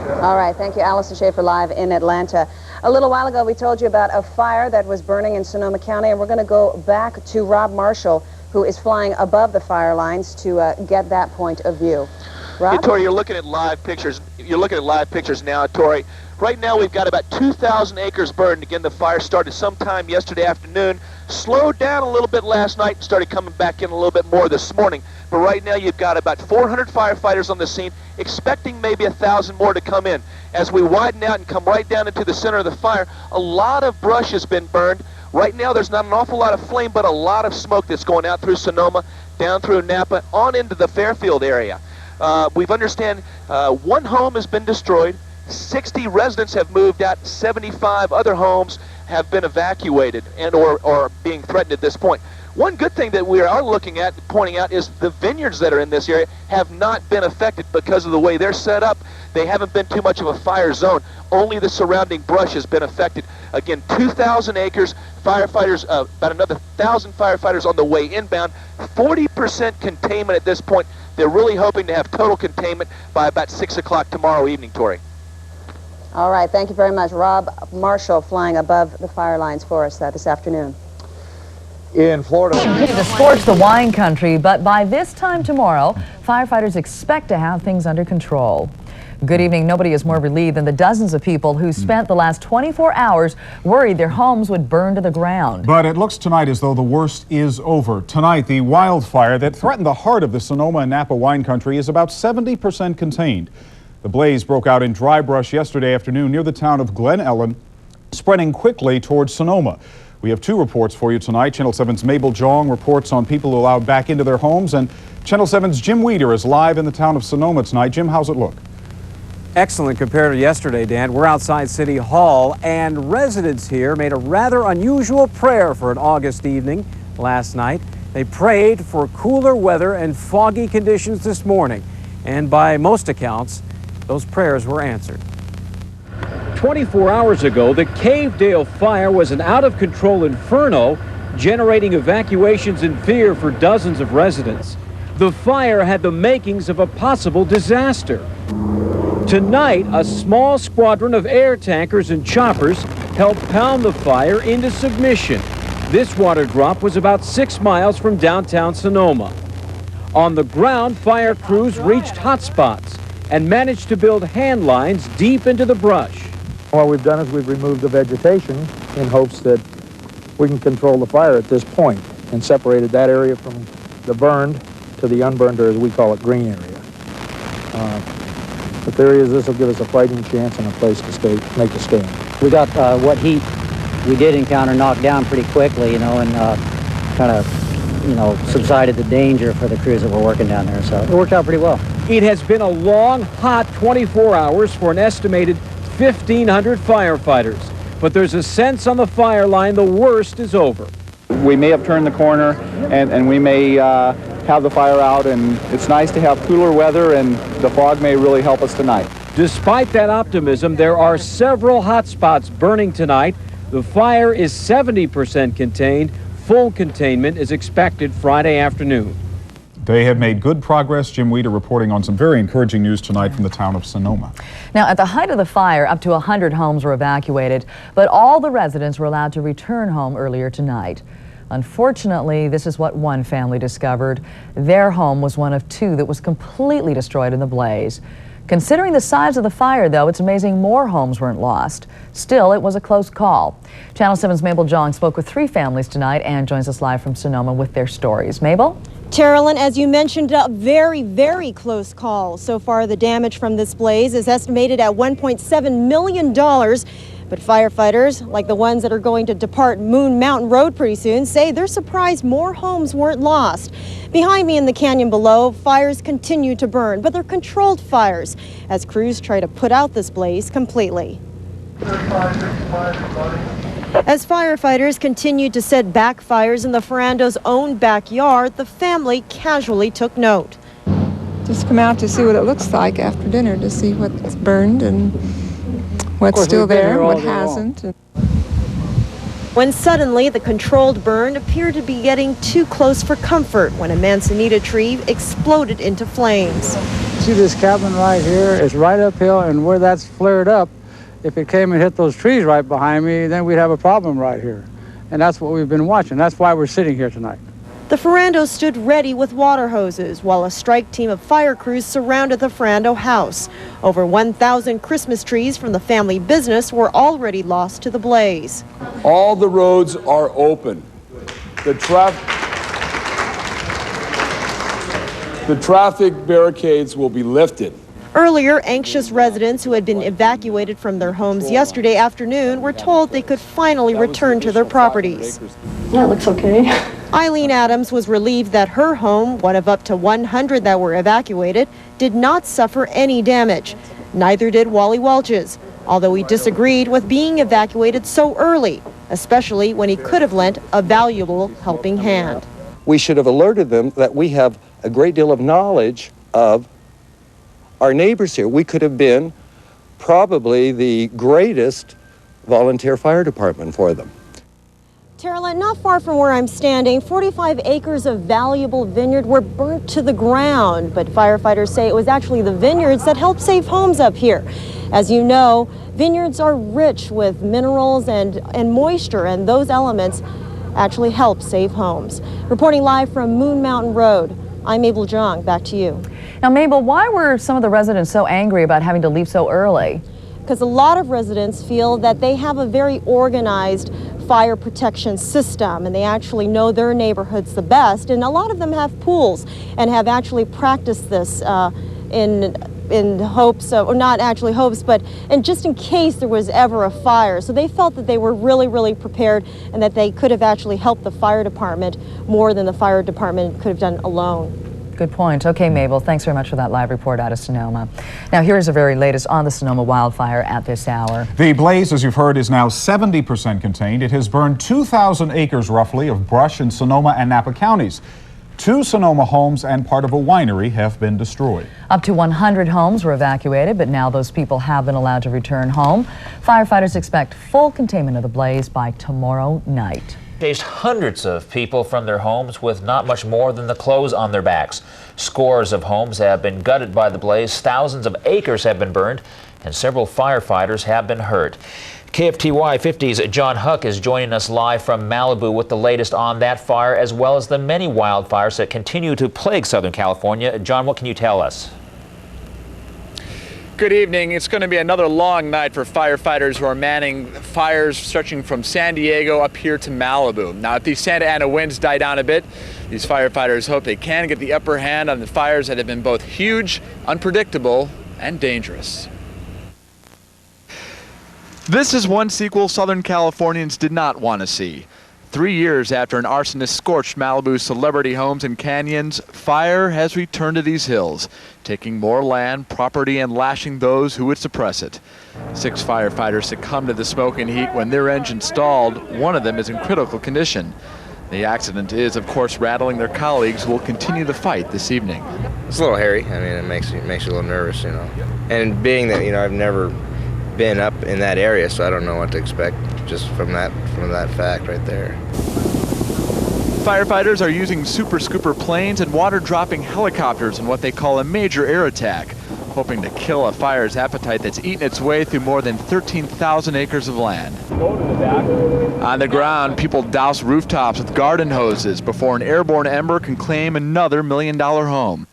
All right, thank you. Allison Schaefer live in Atlanta. A little while ago, we told you about a fire that was burning in Sonoma County, and we're going to go back to Rob Marshall, who is flying above the fire lines to get that point of view. Rob? Yeah, Tori, you're looking at live pictures. You're looking at live pictures now, Tori. Right now, we've got about 2,000 acres burned. Again, the fire started sometime yesterday afternoon, slowed down a little bit last night, and started coming back in a little bit more this morning. But right now, you've got about 400 firefighters on the scene, expecting maybe 1,000 more to come in. As we widen out and come right down into the center of the fire, a lot of brush has been burned. Right now, there's not an awful lot of flame, but a lot of smoke that's going out through Sonoma, down through Napa, on into the Fairfield area. We've understand one home has been destroyed, 60 residents have moved out, 75 other homes have been evacuated and or being threatened at this point. One good thing that we are looking at, pointing out, is the vineyards that are in this area have not been affected because of the way they're set up. They haven't been too much of a fire zone. Only the surrounding brush has been affected. Again, 2,000 acres, firefighters, about another 1,000 firefighters on the way inbound, 40% containment at this point. They're really hoping to have total containment by about 6 o'clock tomorrow evening, Tori. All right, thank you very much. Rob Marshall flying above the fire lines for us this afternoon. In Florida. Continue to scorch the wine country, but by this time tomorrow, firefighters expect to have things under control. Good evening. Nobody is more relieved than the dozens of people who spent the last 24 hours worried their homes would burn to the ground. But it looks tonight as though the worst is over. Tonight, the wildfire that threatened the heart of the Sonoma and Napa wine country is about 70% contained. The blaze broke out in dry brush yesterday afternoon near the town of Glen Ellen, spreading quickly towards Sonoma. We have two reports for you tonight. Channel 7's Mabel Jong reports on people allowed back into their homes, and Channel 7's Jim Weeder is live in the town of Sonoma tonight. Jim, how's it look? Excellent compared to yesterday, Dan. We're outside City Hall, and residents here made a rather unusual prayer for an August evening last night. They prayed for cooler weather and foggy conditions this morning, and by most accounts, those prayers were answered. 24 hours ago, the Cavedale fire was an out-of-control inferno, generating evacuations and fear for dozens of residents. The fire had the makings of a possible disaster. Tonight, a small squadron of air tankers and choppers helped pound the fire into submission. This water drop was about 6 miles from downtown Sonoma. On the ground, fire crews reached hotspots and managed to build hand lines deep into the brush. What we've done is we've removed the vegetation in hopes that we can control the fire at this point, and separated that area from the burned to the unburned, or as we call it, green area. The theory is this will give us a fighting chance and a place to stay, make a stand. We got what heat we did encounter knocked down pretty quickly, and kind of, subsided the danger for the crews that were working down there. So it worked out pretty well. It has been a long, hot 24 hours for an estimated 1,500 firefighters. But there's a sense on the fire line the worst is over. We may have turned the corner, and we may have the fire out, and it's nice to have cooler weather, and the fog may really help us tonight. Despite that optimism, there are several hot spots burning tonight. The fire is 70% contained. Full containment is expected Friday afternoon. They have made good progress. Jim Weeder reporting on some very encouraging news tonight from the town of Sonoma. Now, at the height of the fire, up to 100 homes were evacuated, but all the residents were allowed to return home earlier tonight. Unfortunately, this is what one family discovered. Their home was one of two that was completely destroyed in the blaze. Considering the size of the fire, though, it's amazing more homes weren't lost. Still, it was a close call. Channel 7's Mabel Jong spoke with three families tonight and joins us live from Sonoma with their stories. Mabel? Carolyn, as you mentioned, a very, very close call. So far, the damage from this blaze is estimated at $1.7 million. But firefighters, like the ones that are going to depart Moon Mountain Road pretty soon, say they're surprised more homes weren't lost. Behind me in the canyon below, fires continue to burn, but they're controlled fires as crews try to put out this blaze completely. As firefighters continued to set back fires in the Ferrando's own backyard, the family casually took note. Just come out to see what it looks like after dinner, to see what's burned and what's still there, what hasn't. When suddenly the controlled burn appeared to be getting too close for comfort when a manzanita tree exploded into flames. see this cabin right here? It's right uphill, and where that's flared up, if it came and hit those trees right behind me, then we'd have a problem right here. And that's what we've been watching. That's why we're sitting here tonight. The Ferrandos stood ready with water hoses while a strike team of fire crews surrounded the Ferrando house. Over 1,000 Christmas trees from the family business were already lost to the blaze. All the roads are open. The traffic barricades will be lifted. Earlier, anxious residents who had been evacuated from their homes yesterday afternoon were told they could finally return to their properties. That looks okay. Eileen Adams was relieved that her home, one of up to 100 that were evacuated, did not suffer any damage. Neither did Wally Welch's, although he disagreed with being evacuated so early, especially when he could have lent a valuable helping hand. We should have alerted them that we have a great deal of knowledge of our neighbors here. We could have been probably the greatest volunteer fire department for them. Terrell, not far from where I'm standing, 45 acres of valuable vineyard were burnt to the ground, but firefighters say it was actually the vineyards that helped save homes up here. As you know, vineyards are rich with minerals and moisture, and those elements actually help save homes. Reporting live from Moon Mountain Road, I'm Mabel Jong. Back to you. Now, Mabel, why were some of the residents so angry about having to leave so early? Because a lot of residents feel that they have a very organized fire protection system, and they actually know their neighborhoods the best, and a lot of them have pools and have actually practiced this in hopes of, or not actually hopes, but and just in case there was ever a fire. So they felt that they were really prepared and that they could have actually helped the fire department more than the fire department could have done alone. Good point. Okay, Mabel, thanks very much for that live report out of Sonoma. Now, here's the very latest on the Sonoma wildfire at this hour. The blaze, as you've heard, is now 70% contained. It has burned 2,000 acres, roughly, of brush in Sonoma and Napa counties. 2 Sonoma homes and part of a winery have been destroyed. Up to 100 homes were evacuated, but now those people have been allowed to return home. Firefighters expect full containment of the blaze by tomorrow night. Chased hundreds of people from their homes with not much more than the clothes on their backs. Scores of homes have been gutted by the blaze, thousands of acres have been burned, and several firefighters have been hurt. KFTY 50's John Huck is joining us live from Malibu with the latest on that fire, as well as the many wildfires that continue to plague Southern California. John, what can you tell us? Good evening. It's going to be another long night for firefighters who are manning fires stretching from San Diego up here to Malibu. Now, if these Santa Ana winds die down a bit, these firefighters hope they can get the upper hand on the fires that have been both huge, unpredictable, and dangerous. This is one sequel Southern Californians did not want to see. 3 years after an arsonist scorched Malibu's celebrity homes and canyons, fire has returned to these hills, taking more land, property, and lashing those who would suppress it. 6 firefighters succumbed to the smoke and heat when their engine stalled. One of them is in critical condition. The accident is, of course, rattling their colleagues who will continue the fight this evening. It's a little hairy. I mean, it makes you a little nervous, you know. And being that, I've never been up in that area, so I don't know what to expect just from that fact right there. Firefighters are using super scooper planes and water-dropping helicopters in what they call a major air attack, hoping to kill a fire's appetite that's eaten its way through more than 13,000 acres of land. On the ground, people douse rooftops with garden hoses before an airborne ember can claim another $1 million home.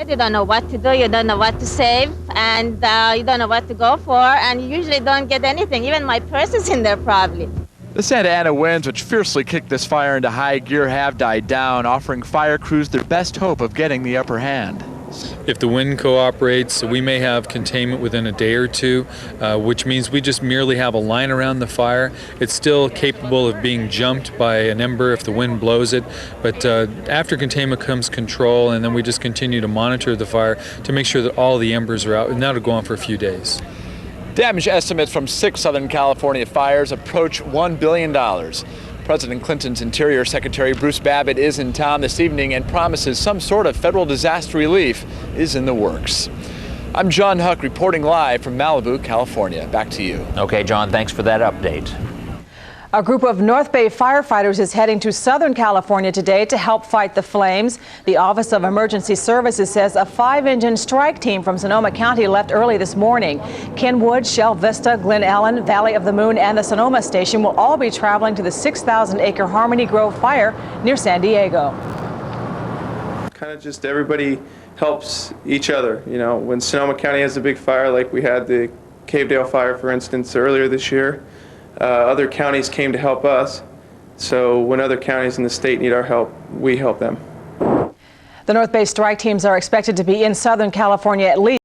You don't know what to do, you don't know what to save, and you don't know what to go for, and you usually don't get anything. Even my purse is in there probably. The Santa Ana winds, which fiercely kicked this fire into high gear, have died down, offering fire crews their best hope of getting the upper hand. If the wind cooperates, we may have containment within a day or two, which means we just merely have a line around the fire. It's still capable of being jumped by an ember if the wind blows it, but after containment comes control, and then we just continue to monitor the fire to make sure that all the embers are out, and that'll go on for a few days. Damage estimates from 6 Southern California fires approach $1 billion. President Clinton's Interior Secretary Bruce Babbitt is in town this evening and promises some sort of federal disaster relief is in the works. I'm John Huck reporting live from Malibu, California. Back to you. Okay, John, thanks for that update. A group of North Bay firefighters is heading to Southern California today to help fight the flames. The Office of Emergency Services says a 5-engine strike team from Sonoma County left early this morning. Kenwood, Shell Vista, Glen Ellen, Valley of the Moon, and the Sonoma Station will all be traveling to the 6,000-acre Harmony Grove fire near San Diego. Kind of just everybody helps each other. You know, when Sonoma County has a big fire, like we had the Cavedale fire, for instance, earlier this year, other counties came to help us. So when other counties in the state need our help, we help them. The North Bay strike teams are expected to be in Southern California at least